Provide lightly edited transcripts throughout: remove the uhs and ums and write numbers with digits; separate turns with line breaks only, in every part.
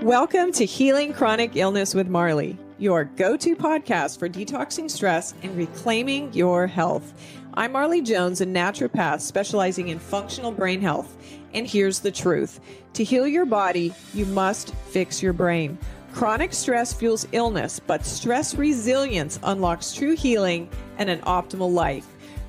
Welcome to Healing Chronic Illness with Marley, your go-to podcast for detoxing stress and reclaiming your health. I'm Marley Jones, a naturopath specializing in functional brain health. And here's the truth. To heal your body, you must fix your brain. Chronic stress fuels illness, but stress resilience unlocks true healing and an optimal life.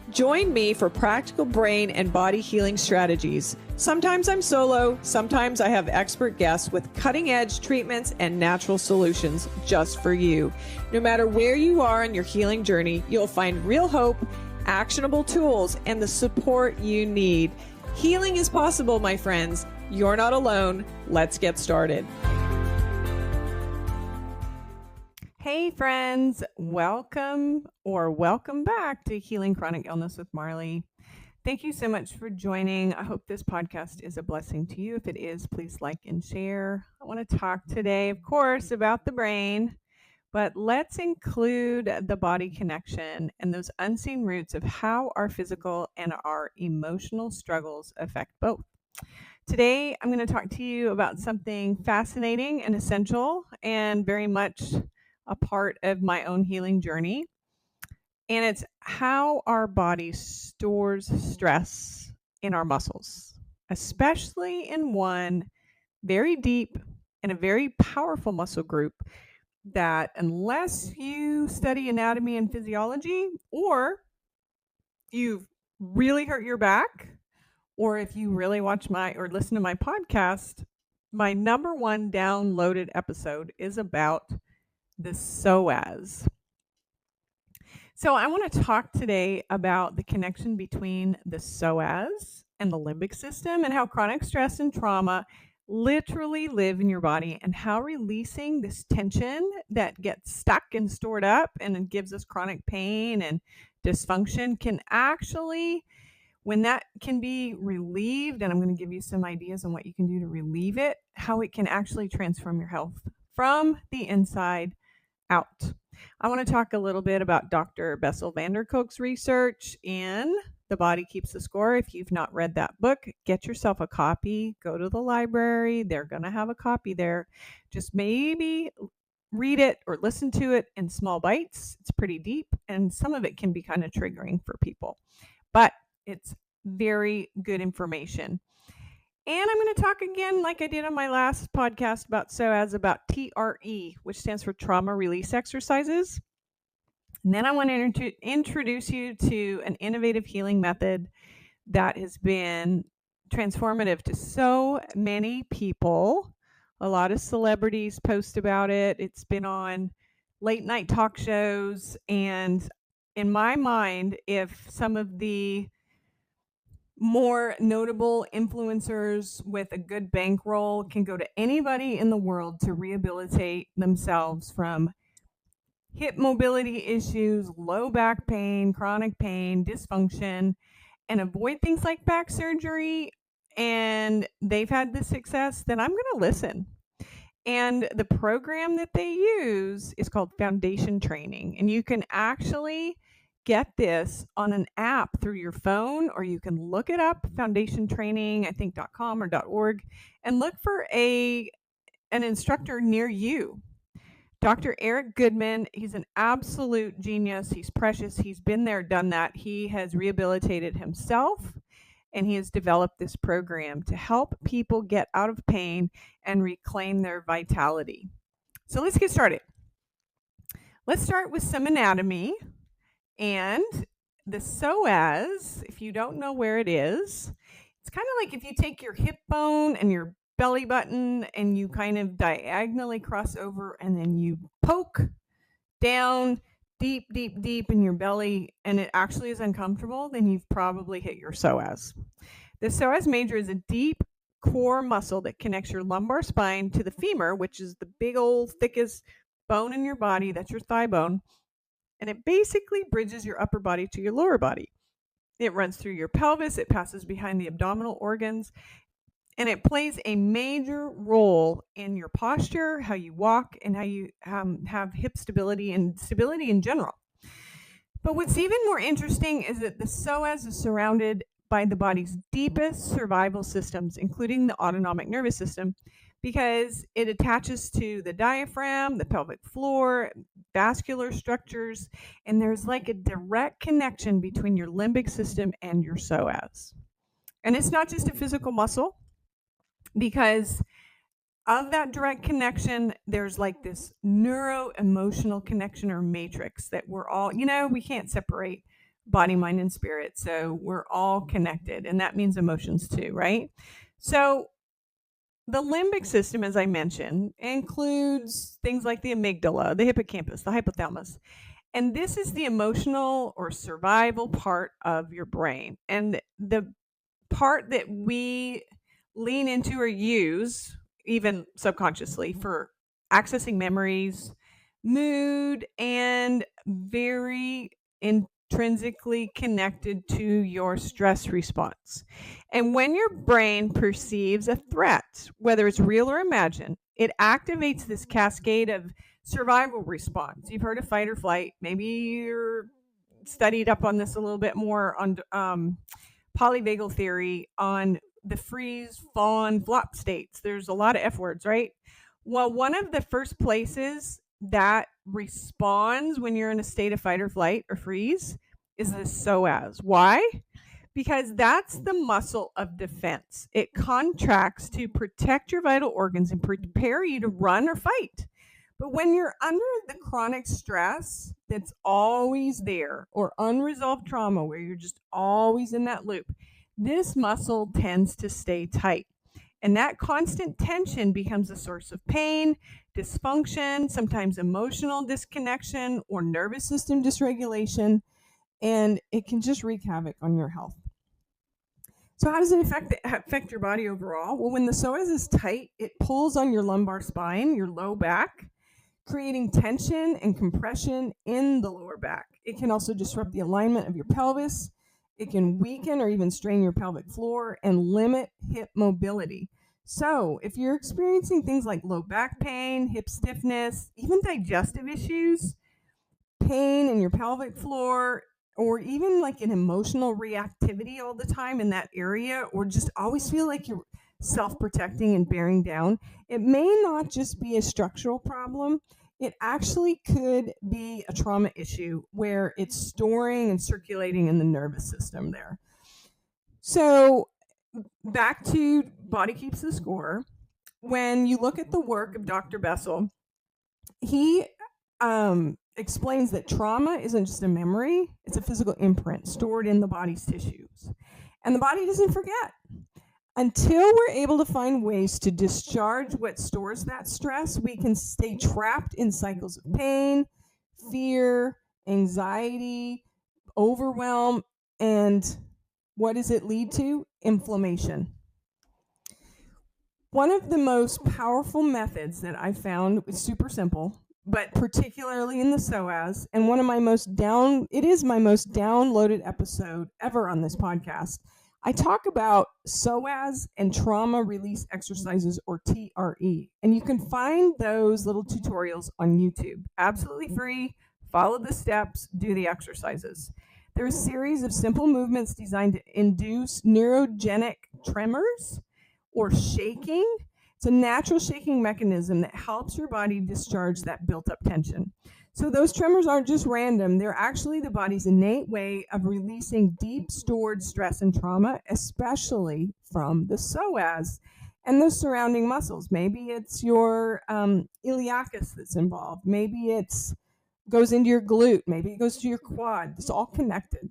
Join me for practical brain and body healing strategies. Sometimes I'm solo, sometimes I have expert guests with cutting-edge treatments and natural solutions just for you. No matter where you are in your healing journey, you'll find real hope, actionable tools, and the support you need. Healing is possible, my friends. You're not alone. Let's get started. Hey friends, welcome back to Healing Chronic Illness with Marley. Thank you so much for joining. I hope this podcast is a blessing to you. If it is, please like and share. I want to talk today, of course, about the brain, but let's include the body connection and those unseen roots of how our physical and our emotional struggles affect both. Today, I'm going to talk to you about something fascinating and essential and very much a part of my own healing journey. And it's how our body stores stress in our muscles, especially in one very deep and a very powerful muscle group that, unless you study anatomy and physiology, or you've really hurt your back, or if you really watch or listen to my podcast, my number one downloaded episode is about the PSOAS. So I want to talk today about the connection between the PSOAS and the limbic system and how chronic stress and trauma literally live in your body, and how releasing this tension that gets stuck and stored up and it gives us chronic pain and dysfunction can actually, when that can be relieved, and I'm going to give you some ideas on what you can do to relieve it, how it can actually transform your health from the inside out. I want to talk a little bit about Dr. Bessel van der Kolk's research in The Body Keeps the Score. If you've not read that book, get yourself a copy. Go to the library. They're going to have a copy there. Just maybe read it or listen to it in small bites. It's pretty deep, and some of it can be kind of triggering for people, but it's very good information. And I'm going to talk again, like I did on my last podcast about PSOAS, about TRE, which stands for trauma release exercises. And then I want to introduce you to an innovative healing method that has been transformative to so many people. A lot of celebrities post about it. It's been on late night talk shows. And in my mind, if some of the more notable influencers with a good bankroll can go to anybody in the world to rehabilitate themselves from hip mobility issues, low back pain, chronic pain, dysfunction, and avoid things like back surgery, and they've had the success, then I'm going to listen. And the program that they use is called Foundation Training, and you can actually get this on an app through your phone, or you can look it up, Foundation Training, I think .com or .org, and look for an instructor near you. Dr. Eric Goodman, he's an absolute genius. He's precious. He's been there, done that. He has rehabilitated himself, and he has developed this program to help people get out of pain and reclaim their vitality. So let's get started. Let's start with some anatomy. And the PSOAS, if you don't know where it is, it's kind of like if you take your hip bone and your belly button and you kind of diagonally cross over, and then you poke down deep, deep, deep in your belly, and it actually is uncomfortable, then you've probably hit your PSOAS. The PSOAS major is a deep core muscle that connects your lumbar spine to the femur, which is the big old thickest bone in your body. That's your thigh bone. And it basically bridges your upper body to your lower body. It runs through your pelvis, it passes behind the abdominal organs, and it plays a major role in your posture, how you walk, and how you have hip stability and stability in general. But what's even more interesting is that the PSOAS is surrounded by the body's deepest survival systems, including the autonomic nervous system, because it attaches to the diaphragm, the pelvic floor, vascular structures, and there's like a direct connection between your limbic system and your psoas. And it's not just a physical muscle, because of that direct connection, there's like this neuro-emotional connection or matrix that we're all, we can't separate body, mind, and spirit. So we're all connected, and that means emotions too, right? So the limbic system, as I mentioned, includes things like the amygdala, the hippocampus, the hypothalamus. And this is the emotional or survival part of your brain. And the part that we lean into or use, even subconsciously, for accessing memories, mood, and very intrinsically connected to your stress response. And when your brain perceives a threat, whether it's real or imagined, it activates this cascade of survival response. You've heard of fight or flight. Maybe you're studied up on this a little bit more on polyvagal theory on the freeze, fawn, flop states. There's a lot of F words, right? Well, one of the first places that responds when you're in a state of fight or flight or freeze is the psoas. Why? Because that's the muscle of defense. It contracts to protect your vital organs and prepare you to run or fight. But when you're under the chronic stress that's always there, or unresolved trauma where you're just always in that loop, this muscle tends to stay tight. And that constant tension becomes a source of pain, dysfunction, sometimes emotional disconnection or nervous system dysregulation, and it can just wreak havoc on your health. So how does it affect your body overall? Well, when the psoas is tight, it pulls on your lumbar spine, your low back, creating tension and compression in the lower back. It can also disrupt the alignment of your pelvis. It can weaken or even strain your pelvic floor and limit hip mobility. So if you're experiencing things like low back pain, hip stiffness, even digestive issues, pain in your pelvic floor, or even like an emotional reactivity all the time in that area, or just always feel like you're self-protecting and bearing down, it may not just be a structural problem. It actually could be a trauma issue where it's storing and circulating in the nervous system there. So back to Body Keeps the Score. When you look at the work of Dr. Bessel, he explains that trauma isn't just a memory, it's a physical imprint stored in the body's tissues. And the body doesn't forget. Until we're able to find ways to discharge what stores that stress, we can stay trapped in cycles of pain, fear, anxiety, overwhelm, and what does it lead to? Inflammation. One of the most powerful methods that I found is super simple, but particularly in the psoas, and one of my most downloaded episode ever on this podcast. I talk about PSOAS and trauma release exercises, or TRE, and you can find those little tutorials on YouTube. Absolutely free. Follow the steps, do the exercises. There's a series of simple movements designed to induce neurogenic tremors or shaking. It's a natural shaking mechanism that helps your body discharge that built up tension. So those tremors aren't just random. They're actually the body's innate way of releasing deep stored stress and trauma, especially from the psoas and the surrounding muscles. Maybe it's your iliacus that's involved. Maybe it's goes into your glute. Maybe it goes to your quad. It's all connected.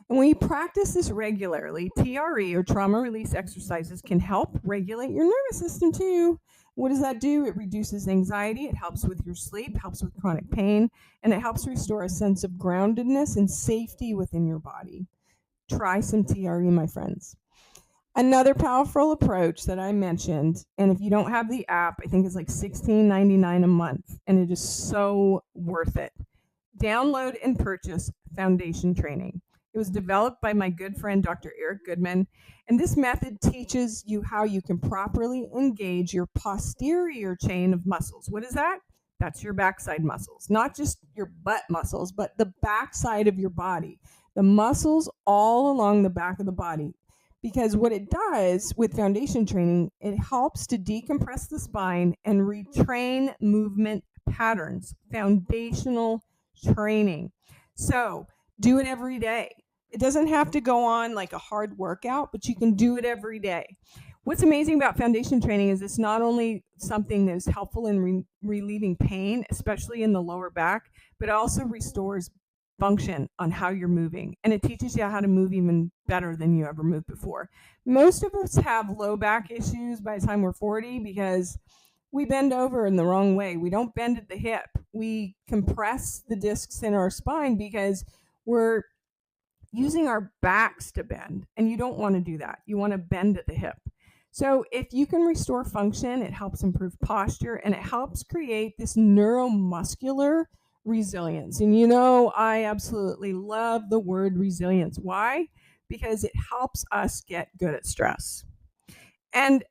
And when you practice this regularly, TRE, or trauma release exercises, can help regulate your nervous system too. What does that do? It reduces anxiety, it helps with your sleep, helps with chronic pain, and it helps restore a sense of groundedness and safety within your body. Try some TRE, my friends. Another powerful approach that I mentioned, and if you don't have the app, I think it's like $16.99 a month, and it is so worth it. Download and purchase Foundation Training. It was developed by my good friend, Dr. Eric Goodman, and this method teaches you how you can properly engage your posterior chain of muscles. What is that? That's your backside muscles, not just your butt muscles, but the backside of your body, the muscles all along the back of the body. because what it does with foundation training, it helps to decompress the spine and retrain movement patterns, foundational training. So do it every day. It doesn't have to go on like a hard workout, but you can do it every day. What's amazing about foundation training is it's not only something that is helpful in relieving pain, especially in the lower back, but it also restores function on how you're moving. And it teaches you how to move even better than you ever moved before. Most of us have low back issues by the time we're 40 because we bend over in the wrong way. We don't bend at the hip. We compress the discs in our spine because we're using our backs to bend. And you don't want to do that. You want to bend at the hip. So if you can restore function, it helps improve posture and it helps create this neuromuscular resilience. And I absolutely love the word resilience. Why? Because it helps us get good at stress. And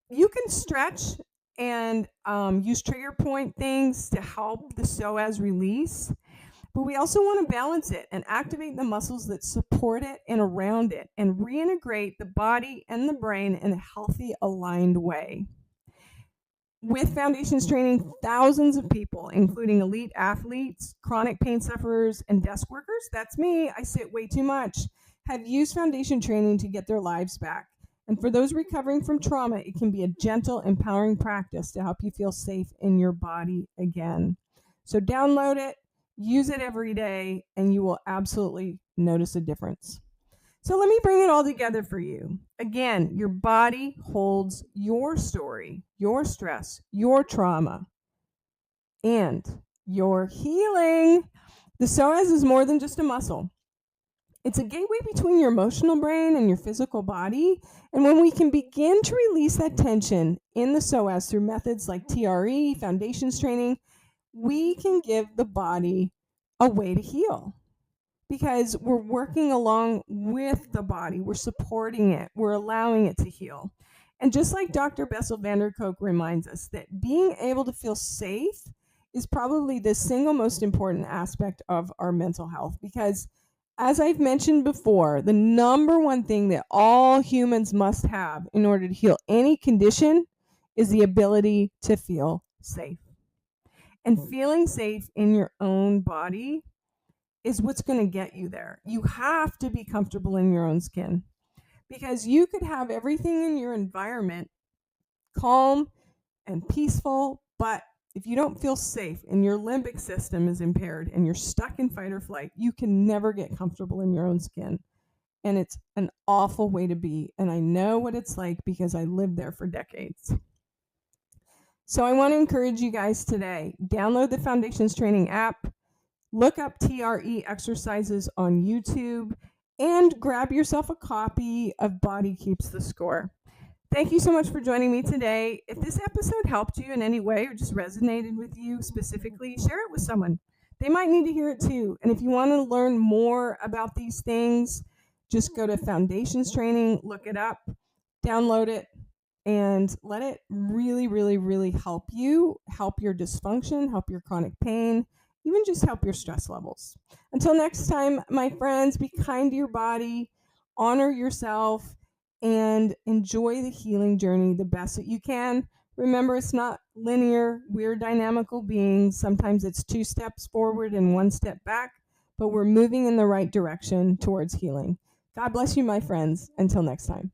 you can stretch and use trigger point things to help the psoas release. But we also want to balance it and activate the muscles that support it and around it and reintegrate the body and the brain in a healthy, aligned way. With foundations training, thousands of people, including elite athletes, chronic pain sufferers, and desk workers, that's me, I sit way too much, have used foundation training to get their lives back. And for those recovering from trauma, it can be a gentle, empowering practice to help you feel safe in your body again. So download it. Use it every day, and you will absolutely notice a difference. So let me bring it all together for you. Again, your body holds your story, your stress, your trauma, and your healing. The psoas is more than just a muscle. It's a gateway between your emotional brain and your physical body. And when we can begin to release that tension in the psoas through methods like TRE, foundations training, we can give the body a way to heal because we're working along with the body. We're supporting it. We're allowing it to heal. And just like Dr. Bessel van der Kolk reminds us that being able to feel safe is probably the single most important aspect of our mental health because, as I've mentioned before, the number one thing that all humans must have in order to heal any condition is the ability to feel safe. And feeling safe in your own body is what's going to get you there. You have to be comfortable in your own skin because you could have everything in your environment calm and peaceful, but if you don't feel safe and your limbic system is impaired and you're stuck in fight or flight, you can never get comfortable in your own skin. And it's an awful way to be. And I know what it's like because I lived there for decades. So I want to encourage you guys today, download the Foundations Training app, look up TRE exercises on YouTube, and grab yourself a copy of Body Keeps the Score. Thank you so much for joining me today. If this episode helped you in any way or just resonated with you specifically, share it with someone. They might need to hear it too. And if you want to learn more about these things, just go to Foundations Training, look it up, download it, and let it really, really, really help you, help your dysfunction, help your chronic pain, even just help your stress levels. Until next time, my friends, be kind to your body, honor yourself, and enjoy the healing journey the best that you can. Remember, it's not linear. We're dynamical beings. Sometimes it's 2 steps forward and 1 step back, but we're moving in the right direction towards healing. God bless you, my friends. Until next time.